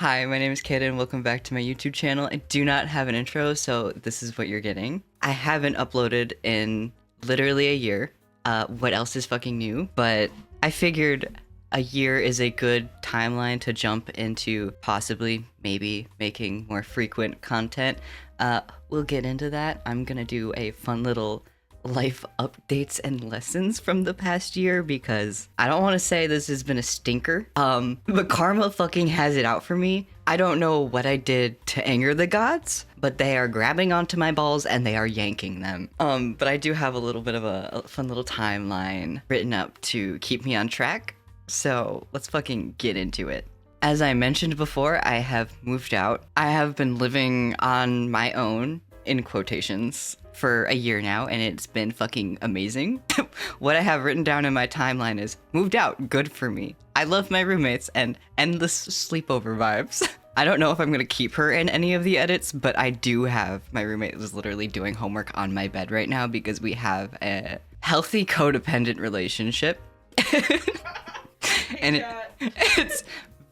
Hi, my name is Kid and welcome back to my YouTube channel. I do not have an intro, so this is what you're getting. I haven't uploaded in literally a year. What else is fucking new? But I figured a year is a good timeline to jump into possibly, maybe, making more frequent content. We'll get into that. I'm gonna do a fun little life updates and lessons from the past year because I don't want to say this has been a stinker, but karma fucking has it out for me. I don't know what I did to anger the gods, but they are grabbing onto my balls and they are yanking them. But I do have a little bit of a fun little timeline written up to keep me on track. So let's fucking get into it. As I mentioned before, I have moved out. I have been living on my own, in quotations, for a year now, and it's been fucking amazing. What I have written down in my timeline is, moved out, good for me. I love my roommates and endless sleepover vibes. I don't know if I'm gonna keep her in any of the edits, but I do have, my roommate is literally doing homework on my bed right now because we have a healthy codependent relationship. And it's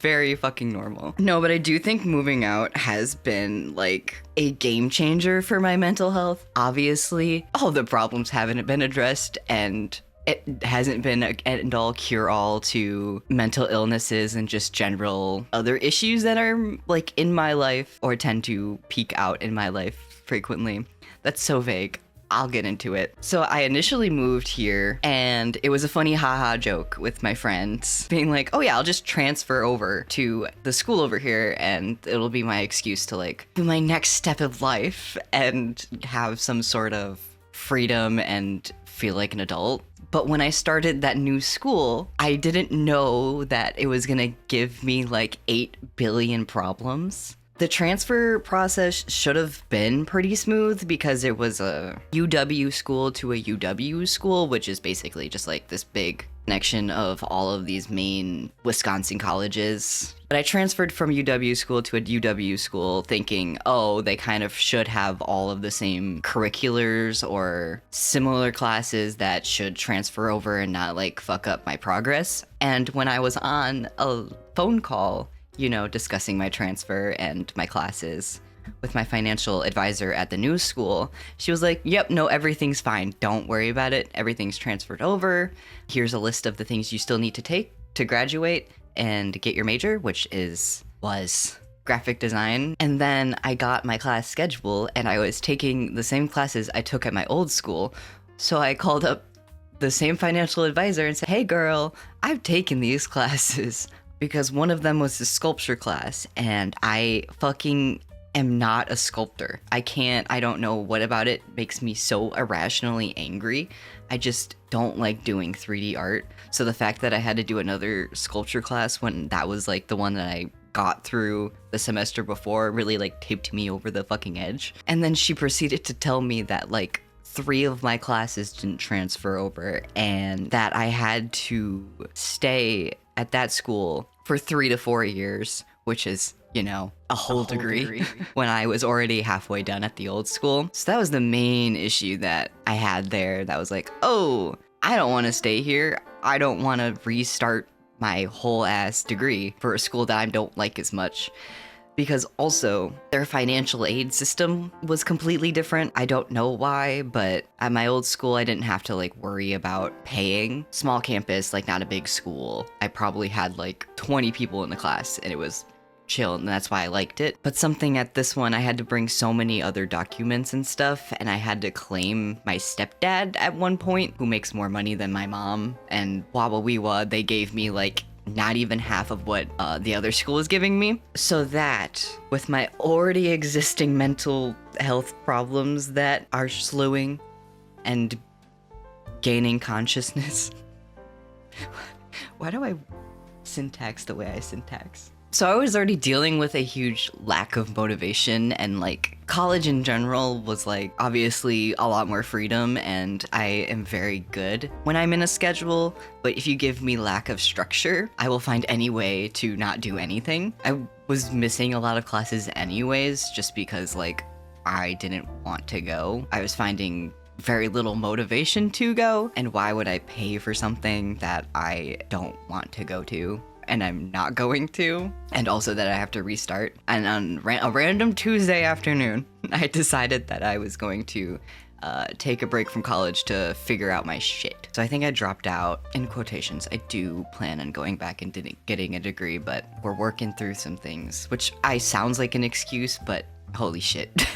very fucking normal. No, but I do think moving out has been like a game changer for my mental health. Obviously, all the problems haven't been addressed and it hasn't been an end-all cure-all to mental illnesses and just general other issues that are like in my life or tend to peak out in my life frequently. That's so vague. I'll get into it. So I initially moved here and it was a funny haha joke with my friends being like, oh yeah, I'll just transfer over to the school over here and it'll be my excuse to like do my next step of life and have some sort of freedom and feel like an adult. But when I started that new school, I didn't know that it was gonna give me like 8 billion problems. The transfer process should have been pretty smooth because it was a UW school to a UW school, which is basically just like this big connection of all of these main Wisconsin colleges. But I transferred from UW school to a UW school thinking, oh, they kind of should have all of the same curriculars or similar classes that should transfer over and not like fuck up my progress. And when I was on a phone call, you know, discussing my transfer and my classes with my financial advisor at the new school, she was like, yep, no, everything's fine. Don't worry about it. Everything's transferred over. Here's a list of the things you still need to take to graduate and get your major, which was graphic design. And then I got my class schedule and I was taking the same classes I took at my old school. So I called up the same financial advisor and said, hey girl, I've taken these classes. Because one of them was the sculpture class, and I fucking am not a sculptor. I don't know what about it makes me so irrationally angry. I just don't like doing 3D art. So the fact that I had to do another sculpture class when that was like the one that I got through the semester before really like tipped me over the fucking edge. And then she proceeded to tell me that like 3 of my classes didn't transfer over and that I had to stay at that school for 3 to 4 years, which is, you know, a whole degree when I was already halfway done at the old school. So that was the main issue that I had there. That was like, oh, I don't want to stay here. I don't want to restart my whole ass degree for a school that I don't like as much. Because also, their financial aid system was completely different. I don't know why, but at my old school, I didn't have to like worry about paying. Small campus, like not a big school. I probably had like 20 people in the class and it was chill and that's why I liked it. But something at this one, I had to bring so many other documents and stuff and I had to claim my stepdad at one point, who makes more money than my mom. And wah, they gave me like not even half of what the other school was giving me. So that, with my already existing mental health problems that are slewing and gaining consciousness. Why do I syntax the way I syntax? So I was already dealing with a huge lack of motivation and like college in general was like obviously a lot more freedom and I am very good when I'm in a schedule, but if you give me lack of structure, I will find any way to not do anything. I was missing a lot of classes anyways, just because like I didn't want to go. I was finding very little motivation to go, and why would I pay for something that I don't want to go to? and I'm not going to, and also that I have to restart. And on a random Tuesday afternoon, I decided that I was going to take a break from college to figure out my shit. So I think I dropped out, in quotations. I do plan on going back and getting a degree, but we're working through some things, which sounds like an excuse, but holy shit.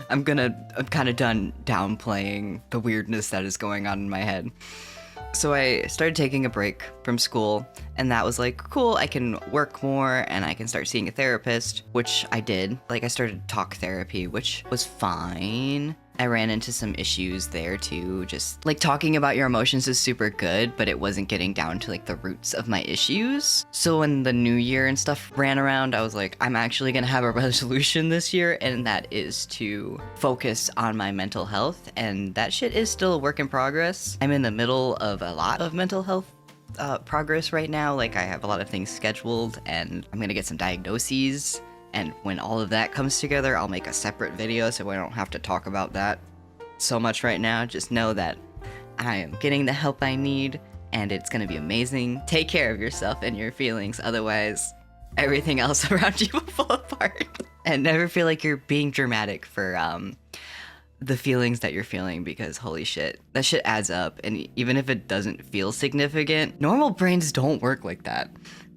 I'm kind of done downplaying the weirdness that is going on in my head. So I started taking a break from school, and that was like, cool, I can work more and I can start seeing a therapist, which I did. Like, I started talk therapy, which was fine. I ran into some issues there too. Just like talking about your emotions is super good, but it wasn't getting down to like the roots of my issues. So when the new year and stuff ran around, I was like, I'm actually gonna have a resolution this year, and that is to focus on my mental health. And that shit is still a work in progress. I'm in the middle of a lot of mental health progress right now. Like, I have a lot of things scheduled, and I'm gonna get some diagnoses. And when all of that comes together, I'll make a separate video so I don't have to talk about that so much right now. Just know that I am getting the help I need, and it's gonna be amazing. Take care of yourself and your feelings, otherwise everything else around you will fall apart. And never feel like you're being dramatic for the feelings that you're feeling, because holy shit, that shit adds up. And even if it doesn't feel significant, normal brains don't work like that.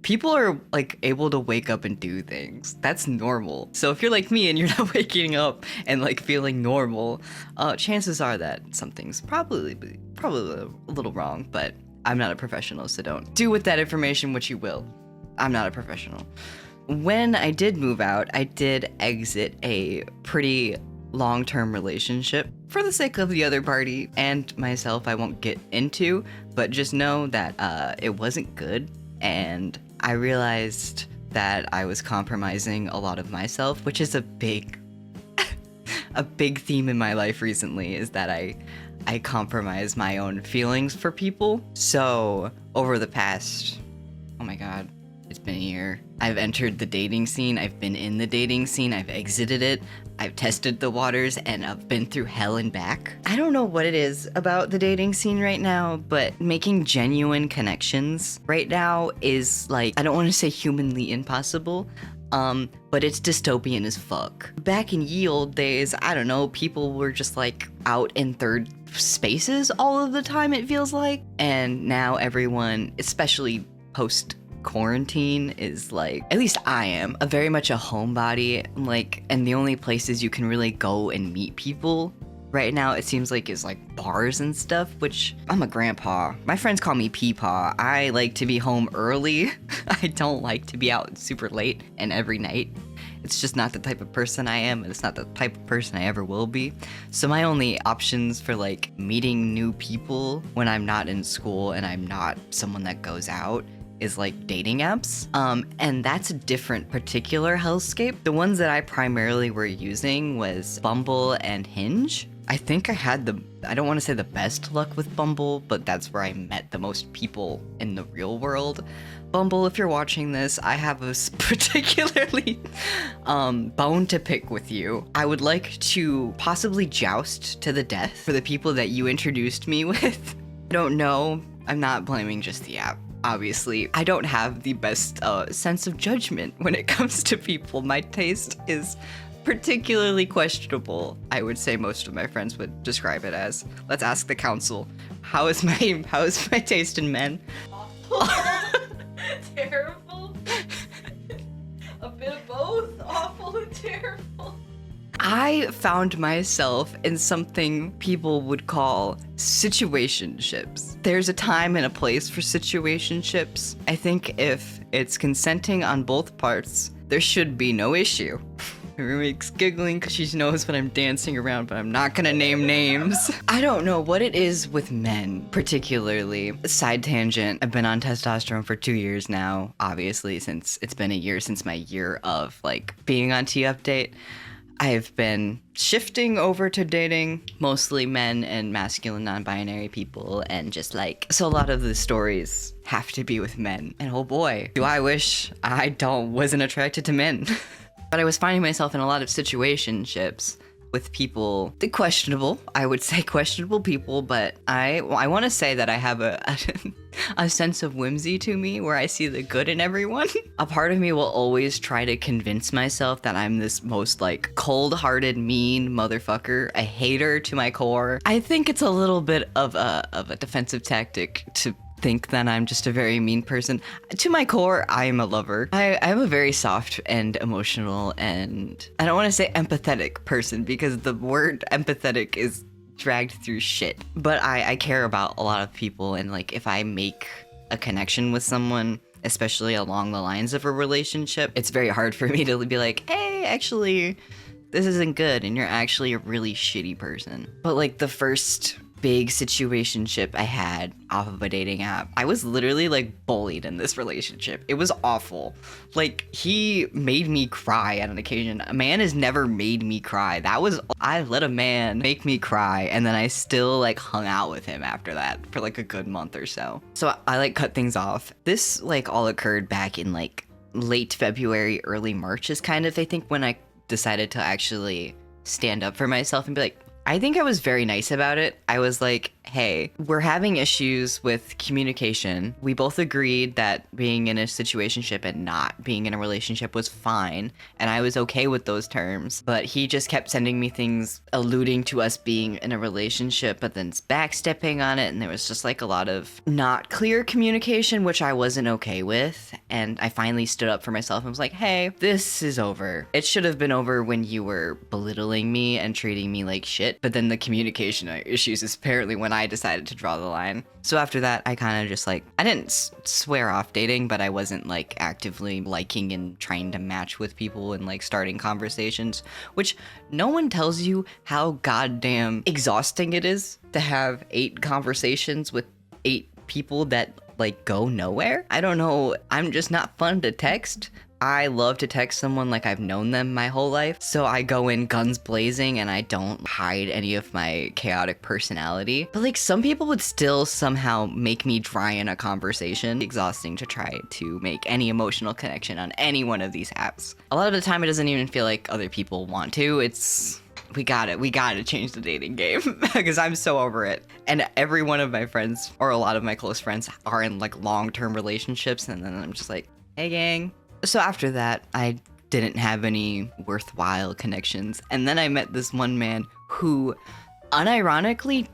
People are like able to wake up and do things. That's normal. So if you're like me and you're not waking up and like feeling normal, chances are that something's probably a little wrong, but I'm not a professional, so don't do with that information what you will. I'm not a professional. When I did move out, I did exit a pretty long-term relationship for the sake of the other party and myself. I won't get into, but just know that it wasn't good. And I realized that I was compromising a lot of myself, which is a big theme in my life recently, is that I compromise my own feelings for people. So over the past, oh my God, it's been a year. I've entered the dating scene. I've been in the dating scene. I've exited it. I've tested the waters, and I've been through hell and back. I don't know what it is about the dating scene right now, but making genuine connections right now is like, I don't want to say humanly impossible, but it's dystopian as fuck. Back in ye old days, I don't know, people were just like out in third spaces all of the time, it feels like. And now everyone, especially post quarantine, is like, at least I am very much a homebody, like, and the only places you can really go and meet people right now, it seems like, is like bars and stuff, which I'm a grandpa. My friends call me Peepaw. I like to be home early. I don't like to be out super late and every night. It's just not the type of person I am, and it's not the type of person I ever will be. So my only options for like meeting new people when I'm not in school and I'm not someone that goes out is like dating apps. And that's a different particular hellscape. The ones that I primarily were using was Bumble and Hinge. I think I had I don't want to say the best luck with Bumble, but that's where I met the most people in the real world. Bumble, if you're watching this, I have a particularly bone to pick with you. I would like to possibly joust to the death for the people that you introduced me with. I don't know. I'm not blaming just the app. Obviously, I don't have the best sense of judgment when it comes to people. My taste is particularly questionable. I would say most of my friends would describe it as. Let's ask the council. How is my taste in men? Awful. Terrible. A bit of both. Awful and terrible. I found myself in something people would call situationships. There's a time and a place for situationships. I think if it's consenting on both parts, there should be no issue. My roommate's giggling because she knows what I'm dancing around, but I'm not gonna name names. I don't know what it is with men, particularly. Side tangent, I've been on testosterone for 2 years now, obviously, since it's been a year since my year of like being on T-Update. I've been shifting over to dating mostly men and masculine non-binary people, and just like, so a lot of the stories have to be with men. And oh boy, do I wish I wasn't attracted to men. But I was finding myself in a lot of situationships with people, the questionable, I would say questionable people, but I want to say that I have a sense of whimsy to me where I see the good in everyone. A part of me will always try to convince myself that I'm this most like cold-hearted, mean motherfucker, a hater to my core. I think it's a little bit of a defensive tactic to think that I'm just a very mean person. To my core, I am a lover. I'm a very soft and emotional, and I don't want to say empathetic person because the word empathetic is dragged through shit. But I care about a lot of people, and like if I make a connection with someone, especially along the lines of a relationship, it's very hard for me to be like, hey, actually, this isn't good, and you're actually a really shitty person. But like the first big situationship I had off of a dating app, I was literally like bullied in this relationship. It was awful. Like he made me cry on an occasion. A man has never made me cry. I let a man make me cry, and then I still like hung out with him after that for like a good month or so. So I like cut things off. This like all occurred back in like late February, early March is kind of, I think, when I decided to actually stand up for myself and be like, I think I was very nice about it. I was like, hey, we're having issues with communication. We both agreed that being in a situationship and not being in a relationship was fine, and I was okay with those terms. But he just kept sending me things alluding to us being in a relationship, but then backstepping on it, and there was just like a lot of not clear communication, which I wasn't okay with. And I finally stood up for myself and was like, hey, this is over. It should have been over when you were belittling me and treating me like shit. But then the communication issues is apparently when I decided to draw the line. So after that, I kind of just like, I didn't swear off dating, but I wasn't like actively liking and trying to match with people and like starting conversations, which no one tells you how goddamn exhausting it is to have 8 conversations with 8 people that like go nowhere. I don't know. I'm just not fun to text. I love to text someone like I've known them my whole life. So I go in guns blazing and I don't hide any of my chaotic personality. But like some people would still somehow make me dry in a conversation. Exhausting to try to make any emotional connection on any one of these apps. A lot of the time it doesn't even feel like other people want to. It's we gotta change the dating game because I'm so over it. And every one of my friends, or a lot of my close friends, are in like long-term relationships, and then I'm just like, hey gang. So after that, I didn't have any worthwhile connections. And then I met this one man who unironically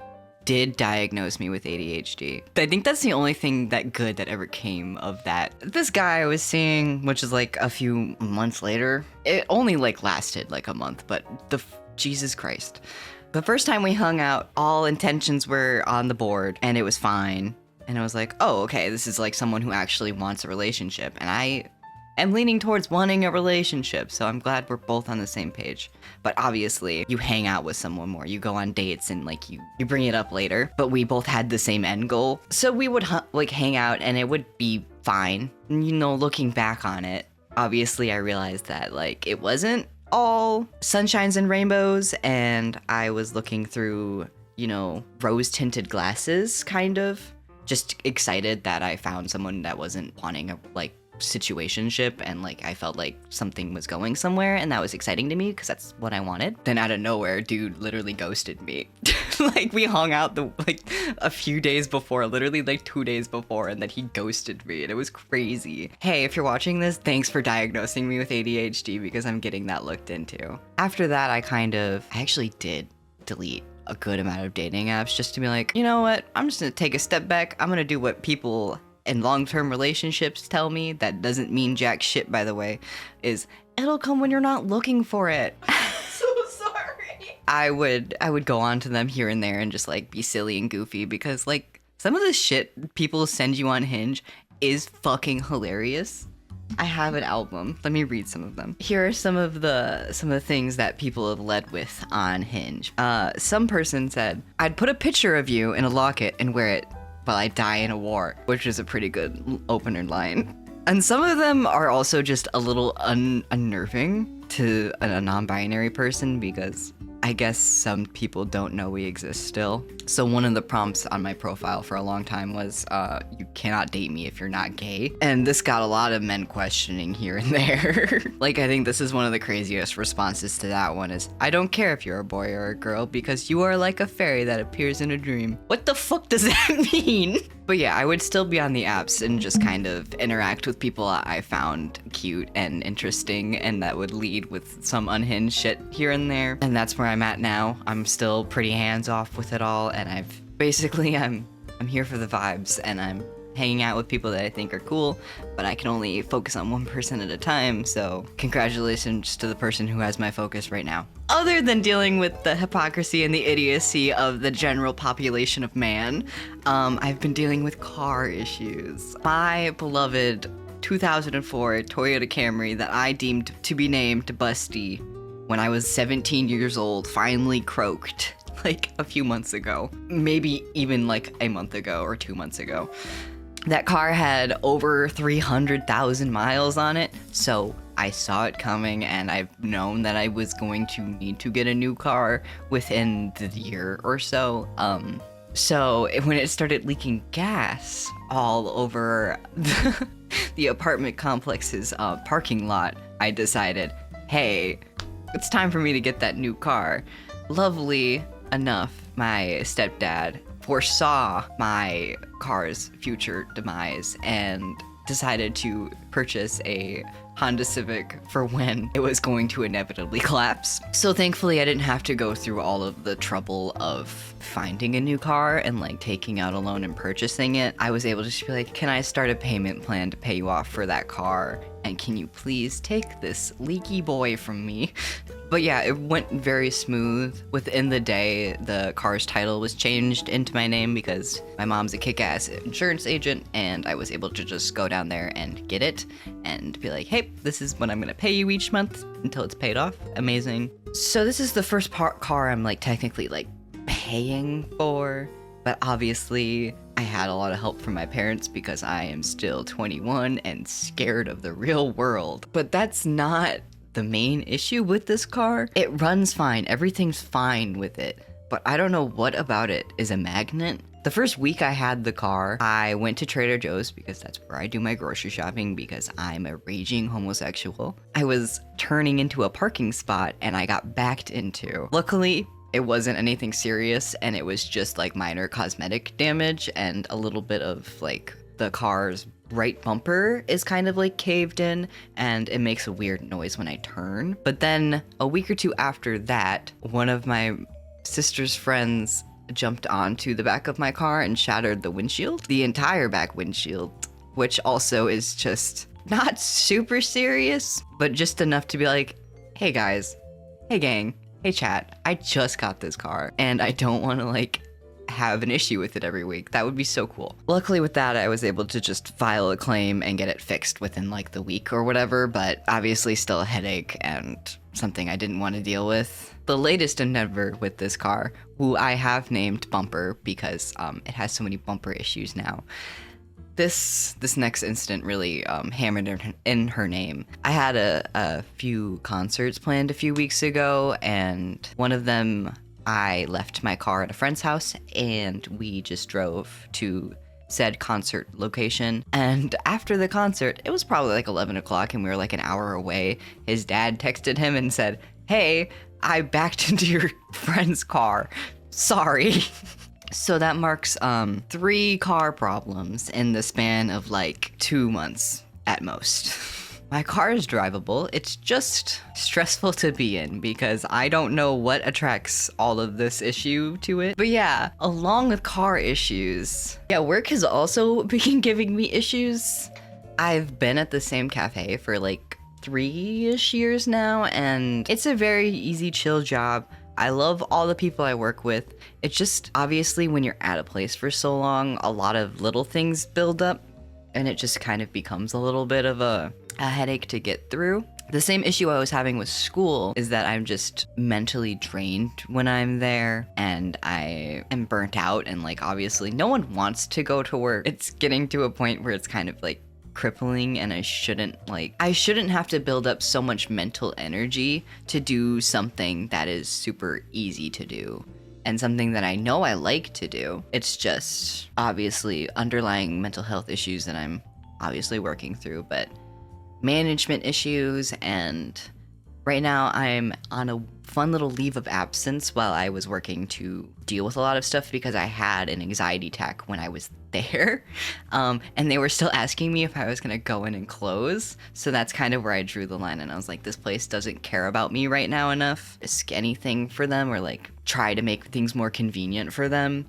did diagnose me with ADHD. I think that's the only thing that good that ever came of that. This guy I was seeing, which is like a few months later, it only like lasted like a month, but Jesus Christ. The first time we hung out, all intentions were on the board and it was fine. And I was like, oh, okay, this is like someone who actually wants a relationship. And I am leaning towards wanting a relationship, so I'm glad we're both on the same page. But obviously, you hang out with someone more. You go on dates and like you bring it up later. But we both had the same end goal. So we would like hang out and it would be fine. You know, looking back on it, obviously I realized that like it wasn't all sunshines and rainbows, and I was looking through, you know, rose-tinted glasses, kind of. Just excited that I found someone that wasn't wanting a like situationship, and like I felt like something was going somewhere, and that was exciting to me because that's what I wanted. Then out of nowhere, dude literally ghosted me. Like we hung out like a few days before, literally like 2 days before, and then he ghosted me, and it was crazy. Hey, if you're watching this, thanks for diagnosing me with ADHD because I'm getting that looked into. After that, I actually did delete a good amount of dating apps just to be like, you know what? I'm just gonna take a step back. I'm gonna do what people in long-term relationships tell me. That doesn't mean jack shit, by the way, is it'll come when you're not looking for it. So sorry. I would go on to them here and there and just like be silly and goofy because like some of the shit people send you on Hinge is fucking hilarious. I have an album. Let me read some of them. Here are some of the things that people have led with on Hinge. Some person said, I'd put a picture of you in a locket and wear it while I die in a war, which is a pretty good opener line. And some of them are also just a little unnerving to a non-binary person because I guess some people don't know we exist still. So one of the prompts on my profile for a long time was, you cannot date me if you're not gay. And this got a lot of men questioning here and there. Like, I think this is one of the craziest responses to that one is, I don't care if you're a boy or a girl because you are like a fairy that appears in a dream. What the fuck does that mean? But yeah, I would still be on the apps and just kind of interact with people I found cute and interesting and that would lead with some unhinged shit here and there. And that's where I'm at now. I'm still pretty hands off with it all, and I'm here for the vibes, and I'm hanging out with people that I think are cool, but I can only focus on one person at a time, so congratulations to the person who has my focus right now. Other than dealing with the hypocrisy and the idiocy of the general population of man, I've been dealing with car issues. My beloved 2004 Toyota Camry that I deemed to be named Busty when I was 17 years old finally croaked like a few months ago, maybe even like a month ago or 2 months ago. That car had over 300,000 miles on it, so I saw it coming, and I've known that I was going to need to get a new car within the year or so. So when it started leaking gas all over the apartment complex's parking lot, I decided, hey, it's time for me to get that new car. Lovely enough, my stepdad foresaw my car's future demise and decided to purchase a Honda Civic for when it was going to inevitably collapse. So thankfully I didn't have to go through all of the trouble of finding a new car and like taking out a loan and purchasing it. I was able to just be like, can I start a payment plan to pay you off for that car? And can you please take this leaky boy from me? But yeah, it went very smooth. Within the day, the car's title was changed into my name because my mom's a kick-ass insurance agent, and I was able to just go down there and get it and be like, hey, this is what I'm gonna pay you each month until it's paid off. Amazing. So this is the first car I'm like technically like paying for, but obviously I had a lot of help from my parents because I am still 21 and scared of the real world. But that's not the main issue with this car. It runs fine, everything's fine with it, but I don't know what about it is a magnet. The first week I had the car, I went to Trader Joe's because that's where I do my grocery shopping because I'm a raging homosexual. I was turning into a parking spot and I got backed into. Luckily, it wasn't anything serious and it was just like minor cosmetic damage and a little bit of like the car's right bumper is kind of like caved in and it makes a weird noise when I turn. But then a week or two after that, one of my sister's friends jumped onto the back of my car and shattered the windshield, the entire back windshield, which also is just not super serious, but just enough to be like, hey guys, hey gang, hey chat, I just got this car and I don't want to like have an issue with it every week. That would be so cool. Luckily with that, I was able to just file a claim and get it fixed within like the week or whatever, but obviously still a headache and something I didn't want to deal with. The latest endeavor with this car, who I have named Bumper because it has so many bumper issues now. This next incident really hammered in her name. I had a few concerts planned a few weeks ago, and one of them I left my car at a friend's house and we just drove to said concert location. And after the concert, it was probably like 11 o'clock and we were like an hour away. His dad texted him and said, hey, I backed into your friend's car. Sorry. So that marks 3 car problems in the span of like 2 months at most. My car is drivable. It's just stressful to be in because I don't know what attracts all of this issue to it. But yeah, along with car issues, yeah, work has also been giving me issues. I've been at the same cafe for like 3-ish years now, and it's a very easy, chill job. I love all the people I work with. It's just obviously when you're at a place for so long, a lot of little things build up and it just kind of becomes a little bit of a headache to get through. The same issue I was having with school is that I'm just mentally drained when I'm there and I am burnt out, and like obviously no one wants to go to work. It's getting to a point where it's kind of like crippling, and I shouldn't have to build up so much mental energy to do something that is super easy to do and something that I know I like to do. It's just obviously underlying mental health issues that I'm obviously working through, but management issues, and right now I'm on a fun little leave of absence while I was working to deal with a lot of stuff because I had an anxiety attack when I was there. And they were still asking me if I was gonna go in and close. So that's kind of where I drew the line, and I was like, this place doesn't care about me right now enough to risk anything for them or like try to make things more convenient for them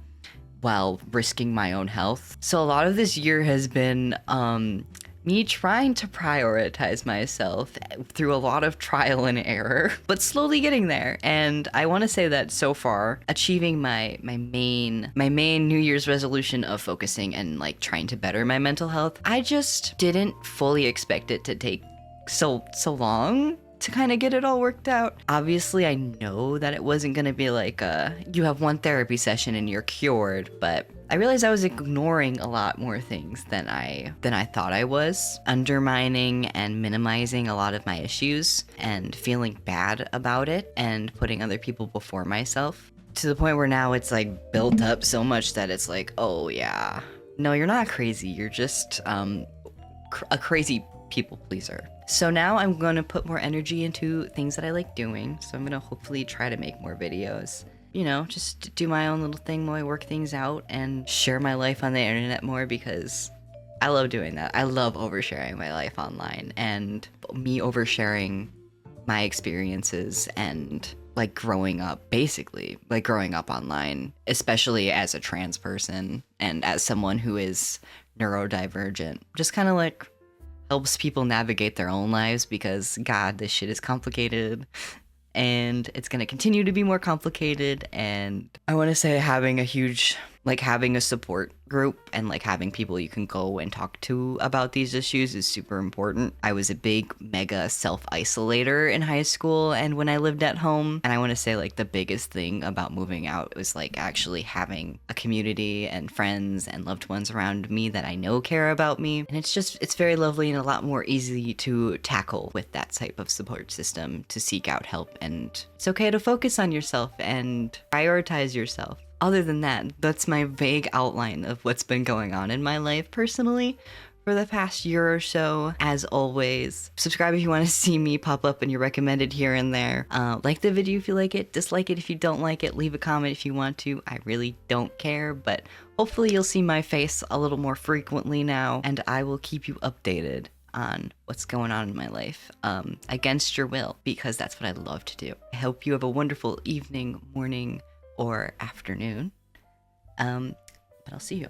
while risking my own health. So a lot of this year has been me trying to prioritize myself through a lot of trial and error, but slowly getting there. And I want to say that so far, achieving my main New Year's resolution of focusing and like trying to better my mental health, I just didn't fully expect it to take so long to kind of get it all worked out. Obviously, I know that it wasn't going to be like you have one therapy session and you're cured, but I realized I was ignoring a lot more things than I thought I was, undermining and minimizing a lot of my issues and feeling bad about it and putting other people before myself, to the point where now it's like built up so much that it's like, oh yeah, no, you're not crazy, you're just a crazy people pleaser. So now I'm gonna put more energy into things that I like doing. So I'm gonna hopefully try to make more videos. You know, just do my own little thing while I work things out and share my life on the internet more, because I love doing that. I love oversharing my life online and me oversharing my experiences and like growing up, basically like growing up online, especially as a trans person and as someone who is neurodivergent, just kind of like helps people navigate their own lives, because God, this shit is complicated and it's going to continue to be more complicated. And I want to say having a support group and like having people you can go and talk to about these issues is super important. I was a big mega self-isolator in high school and when I lived at home, and I want to say like the biggest thing about moving out was like actually having a community and friends and loved ones around me that I know care about me. And it's very lovely and a lot more easy to tackle with that type of support system, to seek out help, and it's okay to focus on yourself and prioritize yourself. Other than that, that's my vague outline of what's been going on in my life personally for the past year or so. As always, subscribe if you want to see me pop up in your recommended here and there. Like the video if you like it, dislike it if you don't like it, leave a comment if you want to. I really don't care, but hopefully you'll see my face a little more frequently now, and I will keep you updated on what's going on in my life, against your will, because that's what I love to do. I hope you have a wonderful evening, morning, or afternoon. But I'll see you.